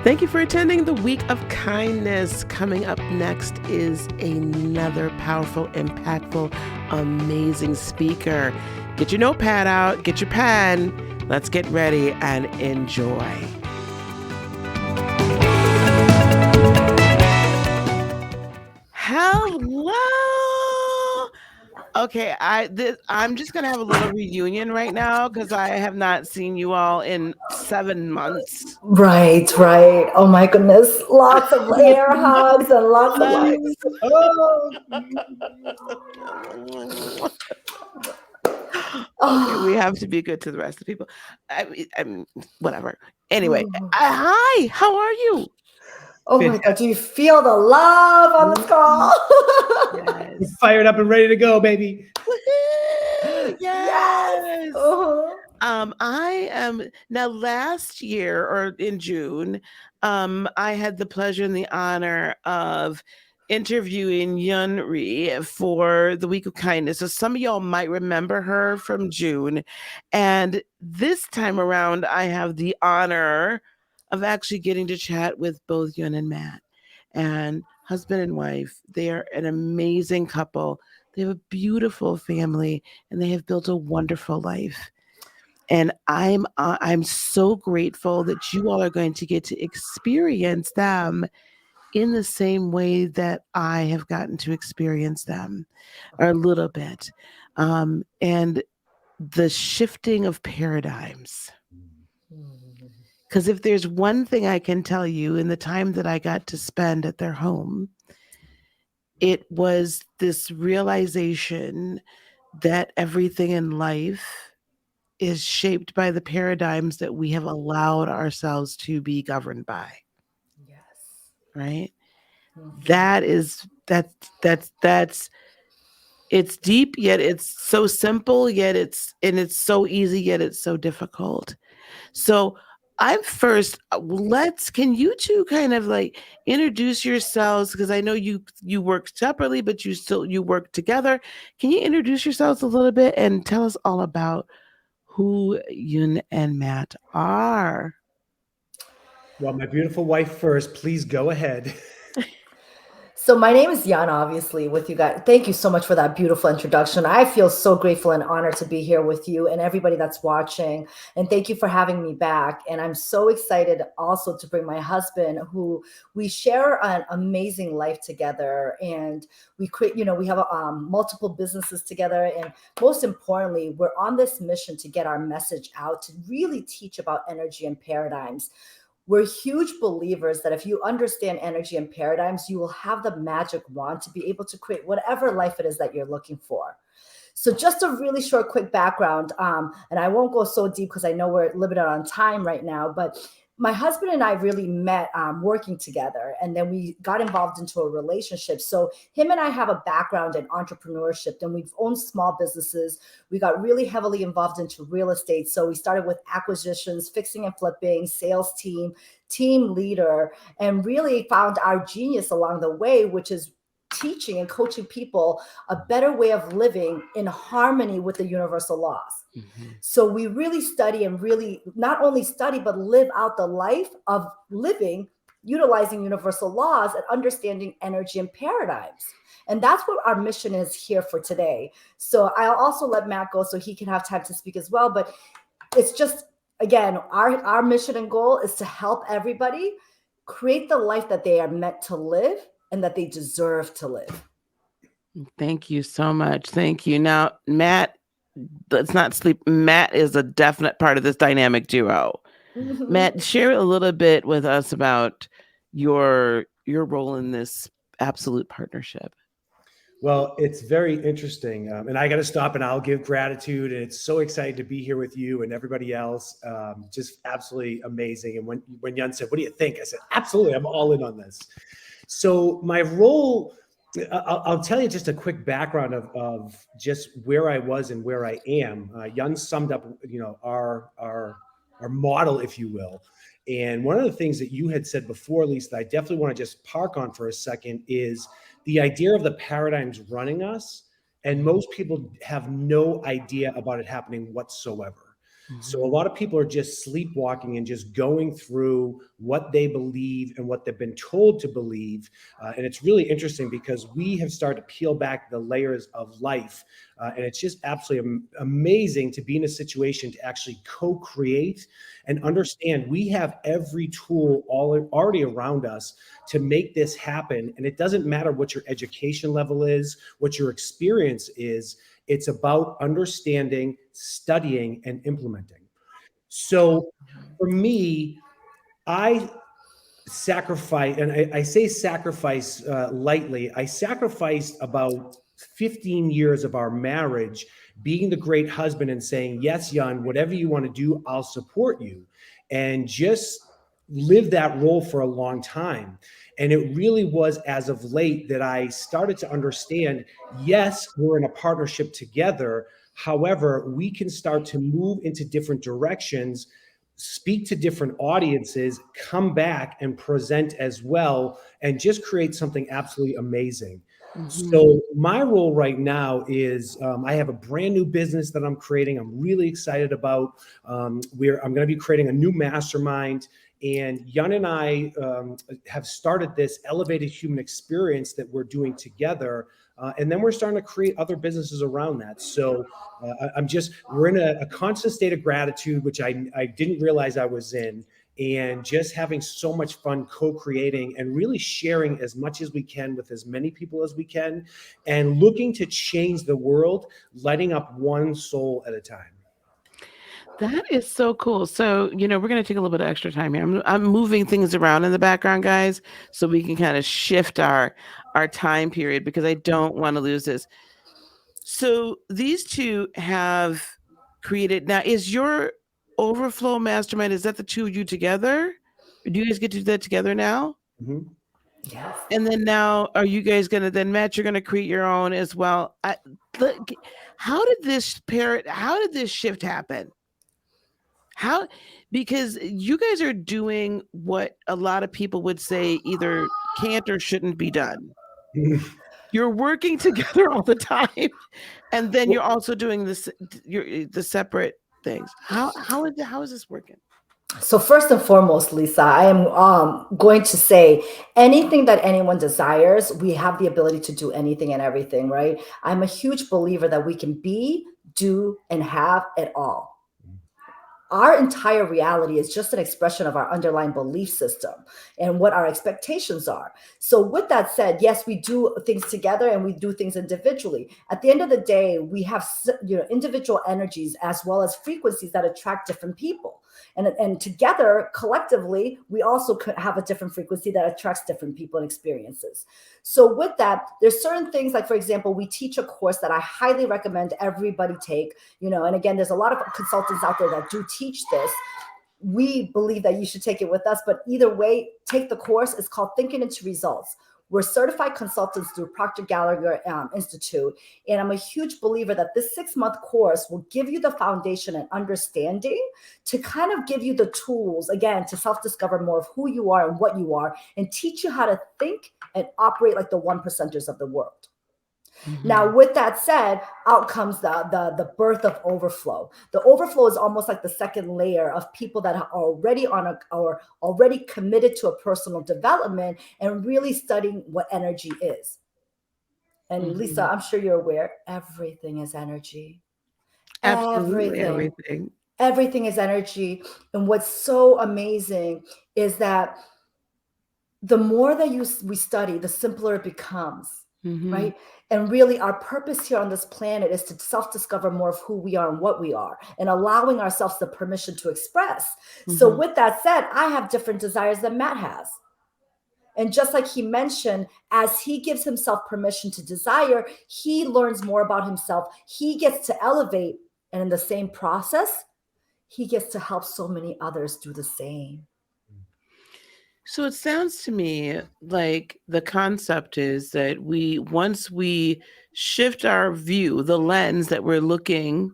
Thank you for attending the Week of Kindness. Coming up next is another powerful, impactful, amazing speaker. Get your notepad out, get your pen. Let's get ready and enjoy. Hello. Okay, I'm just gonna have a little reunion right now because I have not seen you all in 7 months. Right. Oh my goodness. Lots of air hugs and lots of likes. Oh. Okay, we have to be good to the rest of the people. Whatever. Anyway, hi. How are you? Oh my God. Do you feel the love on this call? Yes. We're fired up and ready to go, baby. Woohoo! Yes. Uh-huh. I am now last year or in June, I had the pleasure and the honor of interviewing Rhee for the Week of Kindness. So some of y'all might remember her from June. And this time around, I have the honor of actually getting to chat with both Yun and Matt. And husband and wife, they are an amazing couple. They have a beautiful family and they have built a wonderful life. And I'm so grateful that you all are going to get to experience them in the same way that I have gotten to experience them, or a little bit. And the shifting of paradigms. Because if there's one thing I can tell you in the time that I got to spend at their home, it was this realization that everything in life is shaped by the paradigms that we have allowed ourselves to be governed by. Yes. Right? That's it's deep, yet it's so simple, yet it's so easy, yet it's so difficult. So I'm first, can you two kind of like introduce yourselves? Because I know you work separately, but you work together. Can you introduce yourselves a little bit and tell us all about who Yun and Matt are? Well, my beautiful wife first, please go ahead. So my name is Yana, obviously, with you guys. Thank you so much for that beautiful introduction. I feel so grateful and honored to be here with you and everybody that's watching. And thank you for having me back. And I'm so excited also to bring my husband, who we share an amazing life together. And we have multiple businesses together. And most importantly, we're on this mission to get our message out, to really teach about energy and paradigms. We're huge believers that if you understand energy and paradigms, you will have the magic wand to be able to create whatever life it is that you're looking for. So just a really short, quick background, and I won't go so deep because I know we're limited on time right now, but my husband and I really met working together, and then we got involved into a relationship. So him and I have a background in entrepreneurship, and we've owned small businesses. We got really heavily involved into real estate. So we started with acquisitions, fixing and flipping, sales team leader, and really found our genius along the way, which is teaching and coaching people a better way of living in harmony with the universal laws. Mm-hmm. So we really study and really not only study, but live out the life of living, utilizing universal laws and understanding energy and paradigms. And that's what our mission is here for today. So I'll also let Matt go so he can have time to speak as well. But it's just, again, our mission and goal is to help everybody create the life that they are meant to live and that they deserve to live. Thank you so much. Thank you. Now, Matt, let's not sleep. Matt is a definite part of this dynamic duo. Matt, share a little bit with us about your role in this absolute partnership. Well, it's very interesting. And I got to stop and I'll give gratitude. And it's so exciting to be here with you and everybody else. Just absolutely amazing. And when Yun said, what do you think? I said, absolutely, I'm all in on this. So my role, I'll tell you just a quick background of just where I was and where I am. Yun summed up, our model, if you will. And one of the things that you had said before, Lisa, that I definitely want to just park on for a second is the idea of the paradigms running us. And most people have no idea about it happening whatsoever. So a lot of people are just sleepwalking and just going through what they believe and what they've been told to believe. And it's really interesting because we have started to peel back the layers of life. And it's just absolutely amazing to be in a situation to actually co-create and understand we have every tool already around us to make this happen. And it doesn't matter what your education level is, what your experience is. It's about understanding, studying, and implementing. So for me, I sacrifice, and I say sacrifice lightly, I sacrificed about 15 years of our marriage being the great husband and saying, yes, Jan, whatever you want to do, I'll support you. And just live that role for a long time. And it really was as of late that I started to understand, yes, we're in a partnership together. However, we can start to move into different directions, speak to different audiences, come back and present as well, and just create something absolutely amazing. So my role right now is I have a brand new business that I'm creating. I'm really excited about. I'm going to be creating a new mastermind. And Jan and I have started this elevated human experience that we're doing together. And then we're starting to create other businesses around that. So we're in a constant state of gratitude, which I didn't realize I was in, and just having so much fun co-creating and really sharing as much as we can with as many people as we can, and looking to change the world, lighting up one soul at a time. That is so cool. So, we're going to take a little bit of extra time here. I'm moving things around in the background, guys, so we can kind of shift our time period because I don't want to lose this. So these two have created. Now, is your Overflow Mastermind, is that the two of you together? Or do you guys get to do that together now? Mm-hmm. Yes. And then now, are you guys going to then, Matt, you're going to create your own as well? How did this shift happen? Because you guys are doing what a lot of people would say either can't or shouldn't be done. You're working together all the time, and then you're also doing the separate things. How is this working? So first and foremost, Lisa, I am going to say anything that anyone desires, we have the ability to do anything and everything, right? I'm a huge believer that we can be, do, and have it all. Our entire reality is just an expression of our underlying belief system and what our expectations are. So with that said, yes, we do things together and we do things individually. At the end of the day, we have individual energies as well as frequencies that attract different people. And together, collectively, we also could have a different frequency that attracts different people and experiences. So with that, there's certain things like, for example, we teach a course that I highly recommend everybody take, and again, there's a lot of consultants out there that do teach this. We believe that you should take it with us, but either way, take the course. It's called Thinking into Results. We're certified consultants through Proctor Gallagher Institute. And I'm a huge believer that this 6-month course will give you the foundation and understanding to kind of give you the tools, again, to self-discover more of who you are and what you are, and teach you how to think and operate like the 1%ers of the world. Now, with that said, out comes the birth of overflow. The overflow is almost like the second layer of people that are already already committed to a personal development and really studying what energy is. And Lisa, I'm sure you're aware, everything is energy. Absolutely everything. Everything is energy. And what's so amazing is that the more that we study, the simpler it becomes. Right. And really our purpose here on this planet is to self-discover more of who we are and what we are, and allowing ourselves the permission to express. So with that said, I have different desires than Matt has. And just like he mentioned, as he gives himself permission to desire, he learns more about himself. He gets to elevate. And in the same process, he gets to help so many others do the same. So it sounds to me like the concept is that once we shift our view, the lens that we're looking,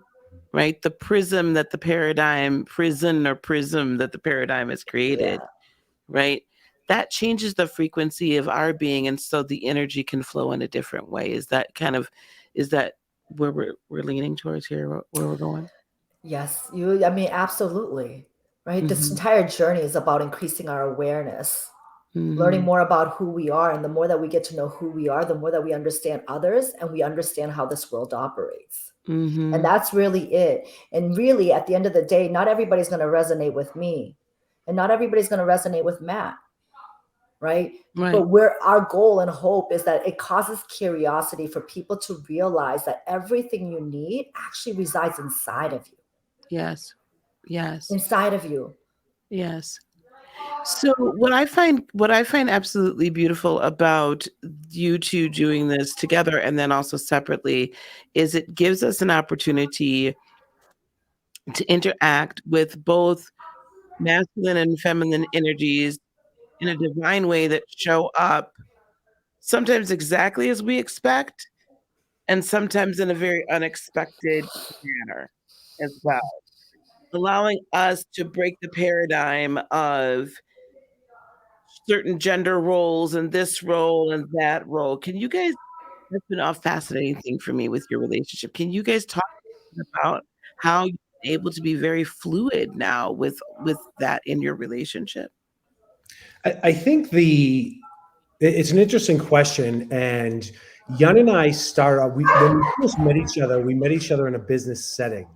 right, the prism that the paradigm has created, right, that changes the frequency of our being, and so the energy can flow in a different way. Is that where we're leaning towards here, where we're going? Yes, I mean, absolutely. Right. This Hmm. entire journey is about increasing our awareness, learning Hmm. more about who we are. And the more that we get to know who we are, the more that we understand others and we understand how this world operates. And Hmm. that's really it. And really, at the end of the day, not everybody's going to resonate with me. And not everybody's going to resonate with Matt. Right. Right. But where our goal and hope is that it causes curiosity for people to realize that everything you need actually resides inside of you. Yes. Yes. Inside of you. Yes. So what I find absolutely beautiful about you two doing this together and then also separately is it gives us an opportunity to interact with both masculine and feminine energies in a divine way that show up sometimes exactly as we expect and sometimes in a very unexpected manner as well, allowing us to break the paradigm of certain gender roles and this role and that role. Can you guys That's been a fascinating thing for me with your relationship. Can you guys talk about how you're able to be very fluid now with that in your relationship? I think it's an interesting question, and Jan and I started. When we first met each other, we met each other in a business setting,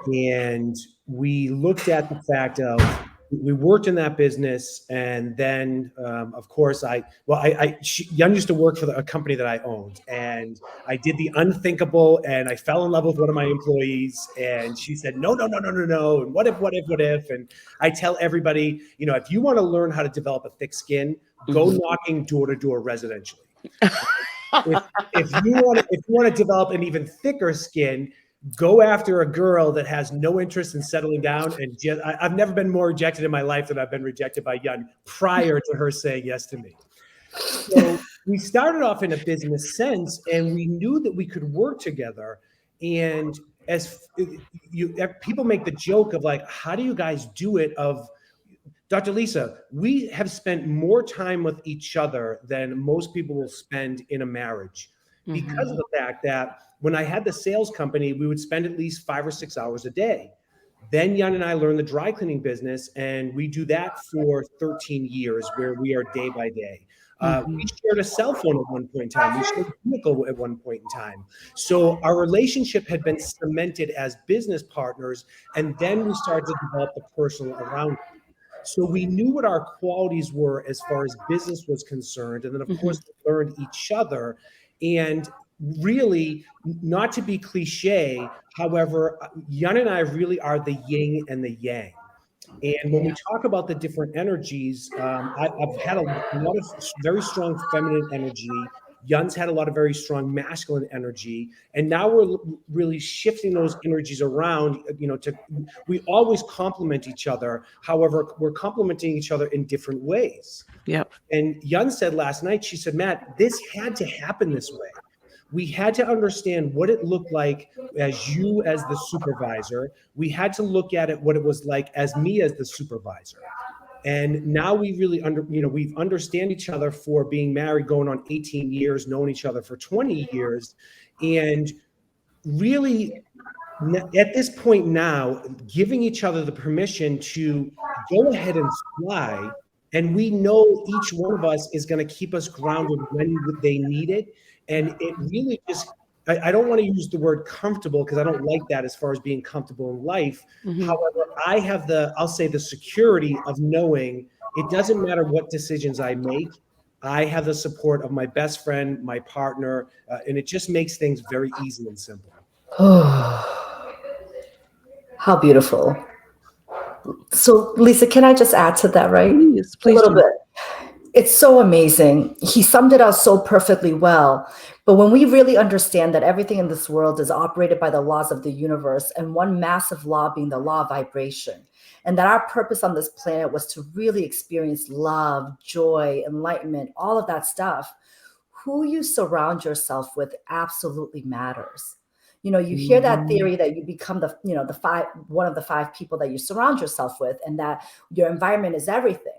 and we looked at the fact of we worked in that business, and then of course Jan used to work for a company that I owned, and I did the unthinkable, and I fell in love with one of my employees, and she said no, no, no, no, no, no, and what if, and I tell everybody, if you want to learn how to develop a thick skin, go Mhm. knocking door to door residentially. if if you want to develop an even thicker skin, go after a girl that has no interest in settling down. And I've never been more rejected in my life than I've been rejected by Yun prior to her saying yes to me. So we started off in a business sense, and we knew that we could work together. And as people make the joke of like, how do you guys do it? Of Dr. Lisa, we have spent more time with each other than most people will spend in a marriage because of Mhm. the fact that when I had the sales company, we would spend at least 5 or 6 hours a day. Then Jan and I learned the dry cleaning business, and we do that for 13 years where we are day by day. We Mhm. shared a cell phone at one point in time. We shared a vehicle at one point in time. So our relationship had been cemented as business partners, and then we started to develop the personal around it. So we knew what our qualities were as far as business was concerned. And then, of Mhm. course, we learned each other. And really, not to be cliche, however, Yun and I really are the yin and the yang. And when Yeah. we talk about the different energies, I've had a lot of very strong feminine energy. Yun's had a lot of very strong masculine energy, and now we're really shifting those energies around. We always complement each other. However, we're complementing each other in different ways. Yep. And Yun said last night, she said, Matt, this had to happen this way. We had to understand what it looked like as you as the supervisor. We had to look at it what it was like as me as the supervisor. And now we really we've understand each other for being married going on 18 years, known each other for 20 years. And really at this point now, giving each other the permission to go ahead and fly, and we know each one of us is going to keep us grounded when they need it. And it really just, I don't want to use the word comfortable because I don't like that as far as being comfortable in life. Mhm. However, I'll say the security of knowing it doesn't matter what decisions I make. I have the support of my best friend, my partner, and it just makes things very easy and simple. How beautiful. So, Lisa, can I just add to that, right? Please, A please little do. bit. It's so amazing. He summed it up so perfectly well. But when we really understand that everything in this world is operated by the laws of the universe, and one massive law being the law of vibration, and that our purpose on this planet was to really experience love, joy, enlightenment, all of that stuff, who you surround yourself with absolutely matters. You hear that Mhm. theory that you become one of the five people that you surround yourself with, and that your environment is everything.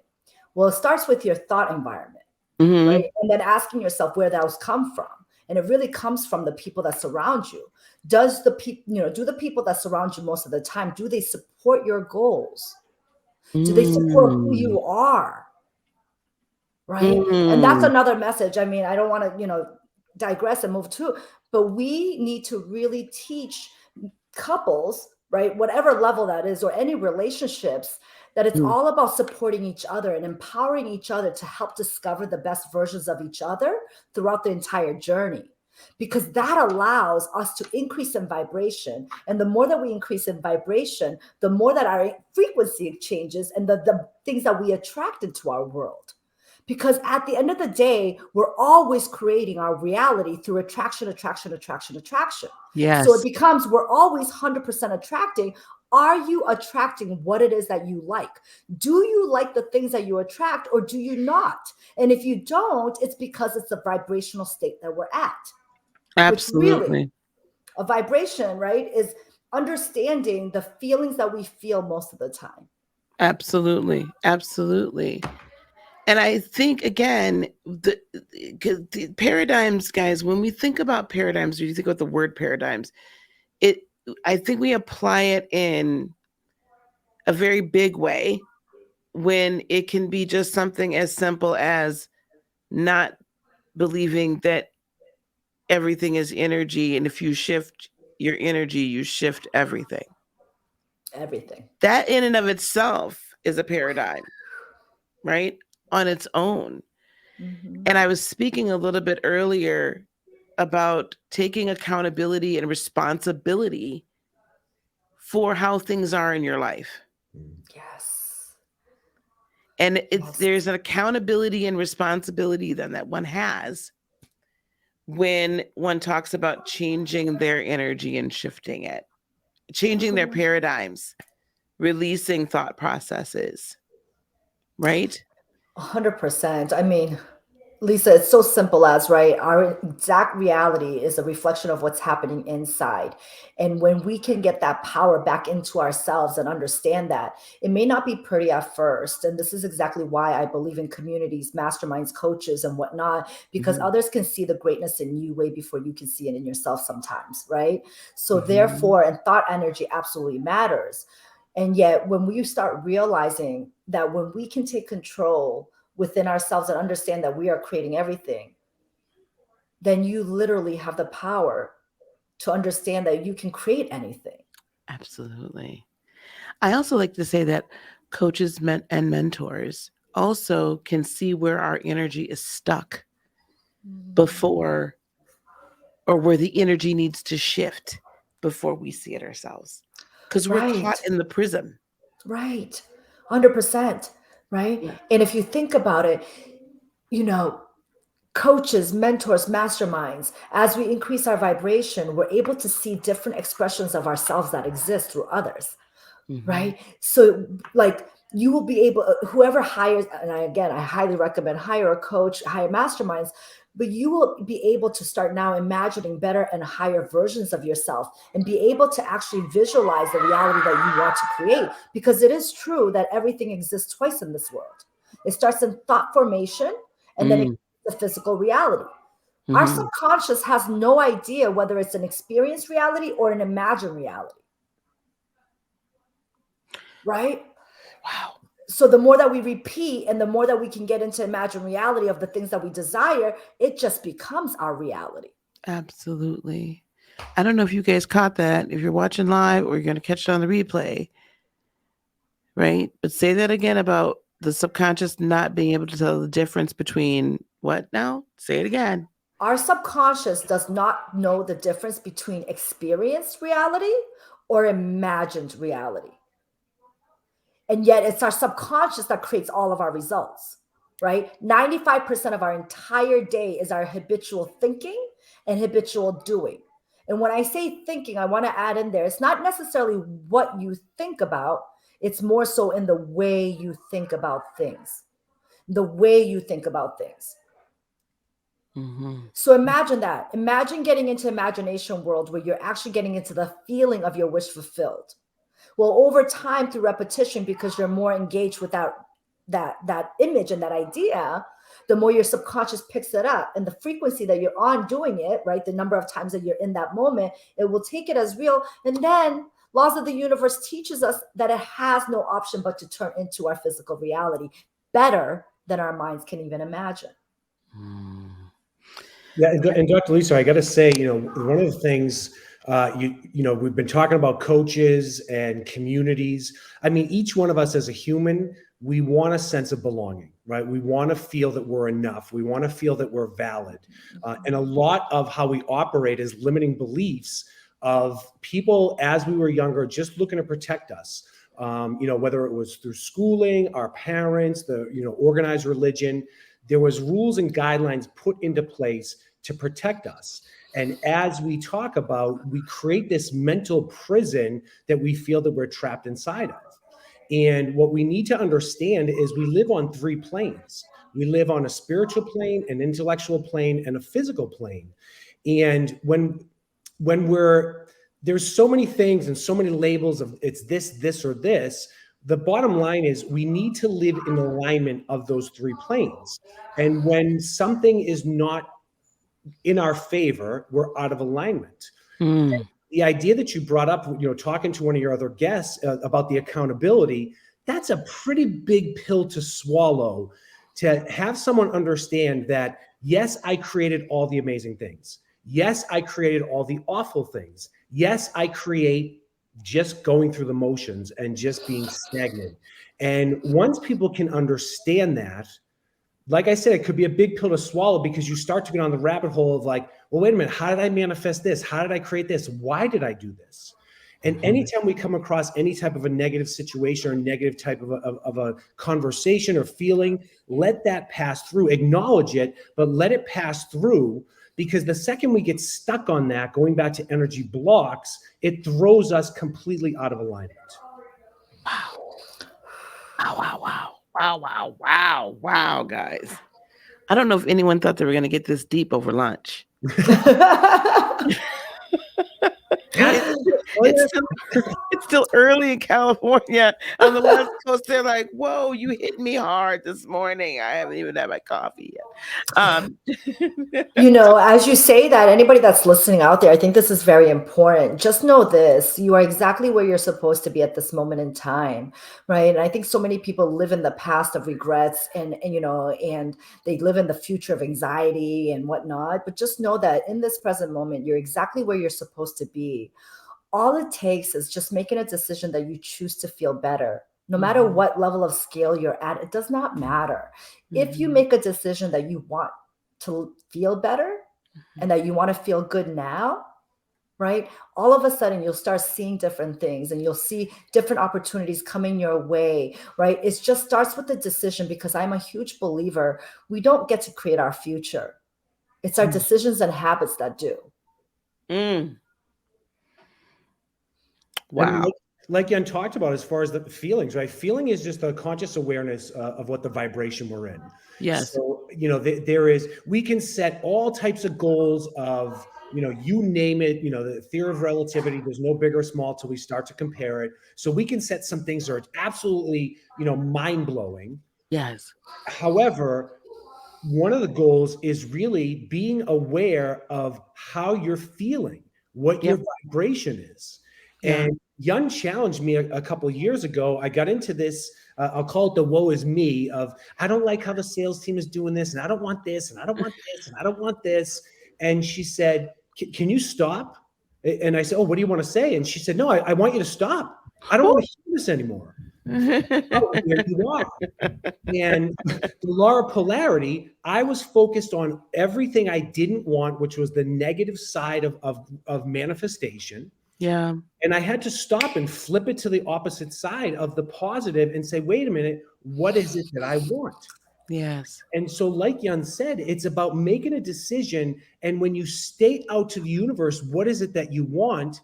Well, it starts with your thought environment, right? Mhm. And then asking yourself where those come from. And it really comes from the people that surround you. Does the people, do the people that surround you most of the time, do they support your goals? Do they support who you are? Right. And that's another message. I mean, I don't want to, digress and move to, but we need to really teach couples, right, whatever level that is, or any relationships, that it's all about supporting each other and empowering each other to help discover the best versions of each other throughout the entire journey. Because that allows us to increase in vibration. And the more that we increase in vibration, the more that our frequency changes and the things that we attract into our world. Because at the end of the day, we're always creating our reality through attraction, attraction, attraction, attraction. Yes. So it becomes, we're always 100% attracting. Are you attracting what it is that you like? Do you like the things that you attract, or do you not? And if you don't, it's because it's a vibrational state that we're at. Absolutely. Which really, a vibration, right, is understanding the feelings that we feel most of the time. Absolutely. Absolutely. And I think, again, the paradigms, guys, when we think about paradigms, when you think about the word paradigms, I think we apply it in a very big way when it can be just something as simple as not believing that everything is energy. And if you shift your energy, you shift everything. Everything. That in and of itself is a paradigm, right? On its own. And I was speaking a little bit earlier about taking accountability and responsibility for how things are in your life. Yes. And there's an accountability and responsibility then that one has when one talks about changing their energy and shifting it, changing their paradigms, releasing thought processes, right? 100%. I mean, Lisa, it's so simple as, right, our exact reality is a reflection of what's happening inside. And when we can get that power back into ourselves and understand that, it may not be pretty at first. And this is exactly why I believe in communities, masterminds, coaches, and whatnot, because others can see the greatness in you way before you can see it in yourself sometimes, right? So therefore, and thought energy absolutely matters. And yet when we start realizing that when we can take control within ourselves and understand that we are creating everything, then you literally have the power to understand that you can create anything. Absolutely. I also like to say that coaches and mentors also can see where our energy is stuck before, or where the energy needs to shift before we see it ourselves. Because we're caught in the prism. Right. 100%. Right. Yeah. And if you think about it, coaches, mentors, masterminds, as we increase our vibration, we're able to see different expressions of ourselves that exist through others. Right. So like you will be able, whoever hires, and I highly recommend hire a coach, hire masterminds, but you will be able to start now imagining better and higher versions of yourself and be able to actually visualize the reality that you want to create. Because it is true that everything exists twice in this world. It starts in thought formation and then the physical reality. Our subconscious has no idea whether it's an experienced reality or an imagined reality. Right? Wow. So the more that we repeat and the more that we can get into imagined reality of the things that we desire, it just becomes our reality. Absolutely. I don't know if you guys caught that, if you're watching live or you're going to catch it on the replay, right? But say that again about the subconscious not being able to tell the difference between what now? Say it again. Our subconscious does not know the difference between experienced reality or imagined reality. And yet it's our subconscious that creates all of our results, right? 95% of our entire day is our habitual thinking and habitual doing. And when I say thinking, I want to add in there, it's not necessarily what you think about. It's more so in the way you think about things, the way you think about things. So imagine that. Imagine getting into imagination world where you're actually getting into the feeling of your wish fulfilled. Well, over time through repetition, because you're more engaged with that that image and that idea, the more your subconscious picks it up, and the frequency that you're on doing it, right? The number of times that you're in that moment, it will take it as real. And then laws of the universe teaches us that it has no option but to turn into our physical reality better than our minds can even imagine. Yeah, and Dr. Lisa, I got to say, one of the things, we've been talking about coaches and communities. I mean, each one of us as a human, we want a sense of belonging, right? We want to feel that we're enough. We want to feel that we're valid. And a lot of how we operate is limiting beliefs of people as we were younger, just looking to protect us. Whether it was through schooling, our parents, the organized religion, there was rules and guidelines put into place to protect us. And as we talk about, we create this mental prison that we feel that we're trapped inside of. And what we need to understand is we live on 3 planes. We live on a spiritual plane, an intellectual plane, and a physical plane. And when there's so many things and so many labels of it's this, or this, the bottom line is we need to live in alignment of those 3 planes. And when something is not in our favor, we're out of alignment. The idea that you brought up, talking to one of your other guests about the accountability, that's a pretty big pill to swallow, to have someone understand that, yes, I created all the amazing things. Yes, I created all the awful things. Yes, I create just going through the motions and just being stagnant. And once people can understand that, like I said, it could be a big pill to swallow, because you start to get on the rabbit hole of like, well, wait a minute, how did I manifest this? How did I create this? Why did I do this? And anytime we come across any type of a negative situation or negative type of a conversation or feeling, let that pass through, acknowledge it, but let it pass through, because the second we get stuck on that, going back to energy blocks, it throws us completely out of alignment. Wow, guys. I don't know if anyone thought they were going to get this deep over lunch. It's still early in California. On the West Coast, they're like, whoa, you hit me hard this morning. I haven't even had my coffee yet. As you say that, anybody that's listening out there, I think this is very important. Just know this: you are exactly where you're supposed to be at this moment in time, right? And I think so many people live in the past of regrets and they live in the future of anxiety and whatnot. But just know that in this present moment, you're exactly where you're supposed to be. All it takes is just making a decision that you choose to feel better. No matter what level of scale you're at, it does not matter. If you make a decision that you want to feel better and that you want to feel good now, right? All of a sudden you'll start seeing different things and you'll see different opportunities coming your way, right? It just starts with the decision, because I'm a huge believer. We don't get to create our future. It's our decisions and habits that do. Wow. And like Jan talked about, as far as the feelings, right? Feeling is just a conscious awareness of what the vibration we're in. Yes. So, we can set all types of goals of, you name it, the theory of relativity, there's no big or small till we start to compare it. So we can set some things that are absolutely, mind blowing. Yes. However, one of the goals is really being aware of how you're feeling, what your vibration is. Yeah. And Yun challenged me a couple of years ago. I got into this, I'll call it the woe is me of, I don't like how the sales team is doing this, and I don't want this, and I don't want this, and I don't want this. And she said, can you stop? And I said, oh, what do you want to say? And she said, no, I want you to stop. I don't want to hear this anymore. Oh, here you are. And the law of polarity, I was focused on everything I didn't want, which was the negative side of manifestation. Yeah. And I had to stop and flip it to the opposite side of the positive and say, wait a minute, what is it that I want? Yes. And so, like Jan said, it's about making a decision. And when you state out to the universe, what is it that you want?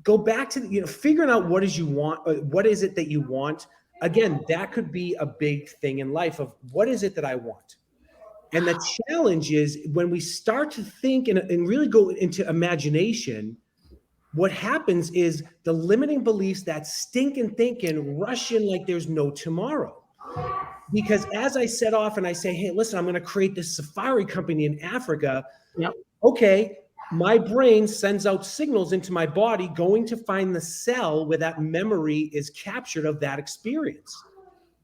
Go back to figuring out what is you want. What is it that you want? Again, that could be a big thing in life of what is it that I want? And the challenge is when we start to think and really go into imagination, what happens is the limiting beliefs that stink and thinking rush in like there's no tomorrow. because as I set off and I say, hey, listen, I'm going to create this safari company in Africa. Yep. Okay, my brain sends out signals into my body going to find the cell where that memory is captured of that experience.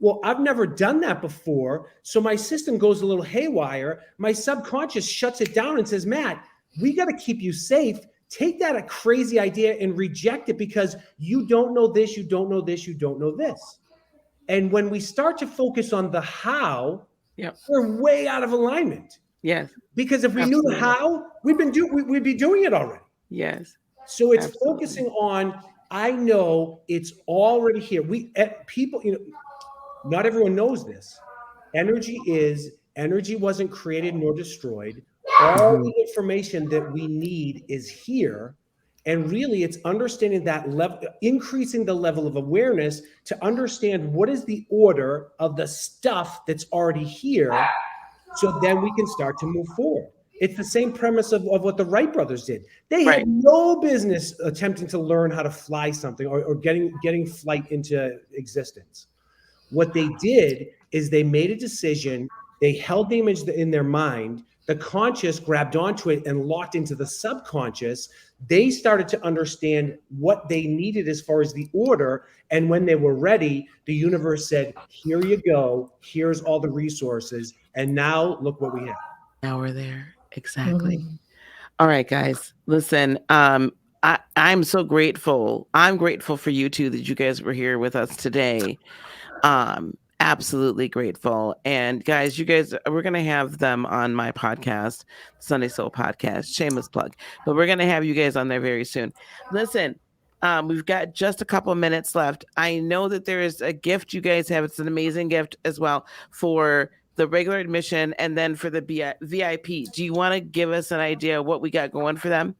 Well, I've never done that before. So my system goes a little haywire. My subconscious shuts it down and says, Matt, we got to keep you safe. Take that a crazy idea and reject it because you don't know this, you don't know this, you don't know this. And when we start to focus on the how, Yep. we're way out of alignment. Yes. Because if we Absolutely. knew the how, we'd be doing it already. Yes. So it's Absolutely. focusing on, I know it's already here. People, not everyone knows this. Energy wasn't created nor destroyed. All the information that we need is here. And really, it's understanding that level, increasing the level of awareness to understand what is the order of the stuff that's already here. So then we can start to move forward. It's the same premise of what the Wright brothers did. They had no business attempting to learn how to fly something or getting flight into existence. What they did is they made a decision. They held the image in their mind. The conscious grabbed onto it and locked into the subconscious. They started to understand what they needed as far as the order. And when they were ready, the universe said, here you go. Here's all the resources. And now look what we have. Now we're there. Exactly. All right, guys. Listen, I'm so grateful. I'm grateful for you two that you guys were here with us today. Absolutely grateful. And guys, we're going to have them on my podcast, Sunday Soul Podcast, shameless plug, but we're going to have you guys on there very soon. Listen, we've got just a couple of minutes left. I know that there is a gift you guys have. It's an amazing gift as well for the regular admission and then for the VIP. Do you want to give us an idea of what we got going for them?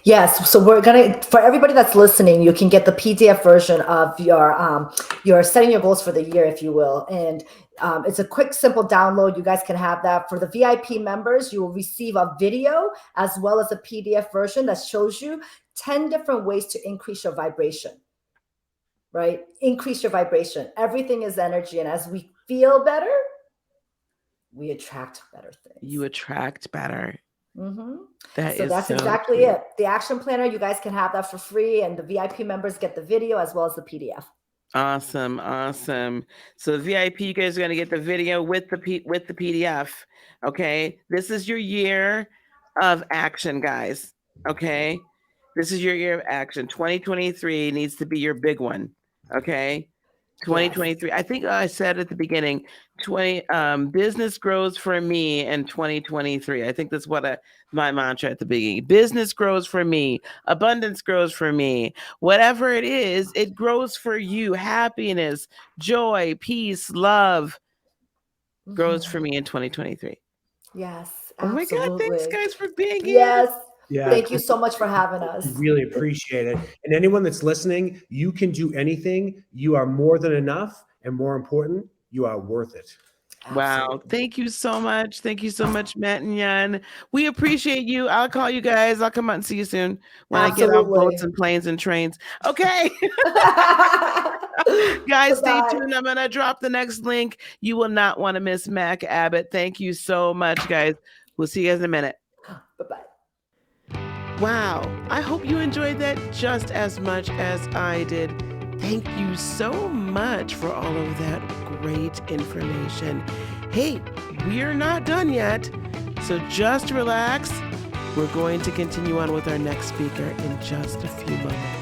Yes. So we're for everybody that's listening, you can get the PDF version of your setting your goals for the year, if you will. And it's a quick, simple download. You guys can have that. For the VIP members, you will receive a video as well as a PDF version that shows you 10 different ways to increase your vibration, right? Increase your vibration. Everything is energy. And as we feel better, we attract better things. You attract better. Mm-hmm. That's exactly it. The action planner, you guys can have that for free, and the VIP members get the video as well as the PDF. Awesome. So the VIP, you guys are going to get the video with the PDF. Okay, this is your year of action, guys. Okay, this is your year of action. 2023 needs to be your big one. Okay. 2023. Yes. I think I said at the beginning, business grows for me in 2023. I think that's what my mantra at the beginning. Business grows for me. Abundance grows for me. Whatever it is, it grows for you. Happiness, joy, peace, love grows for me in 2023. Yes. Absolutely. Oh my God. Thanks, guys, for being here. Yes. Yeah. Thank you so much for having us. Really appreciate it. And anyone that's listening, you can do anything. You are more than enough. And more important, you are worth it. Wow. Absolutely. Thank you so much. Thank you so much, Matt and Jan. We appreciate you. I'll call you guys. I'll come out and see you soon when I get off boats and planes and trains. Okay. Guys, stay tuned. I'm going to drop the next link. You will not want to miss Mac Abbott. Thank you so much, guys. We'll see you guys in a minute. Bye-bye. Wow. I hope you enjoyed that just as much as I did. Thank you so much for all of that great information. Hey, we're not done yet, so just relax. We're going to continue on with our next speaker in just a few moments.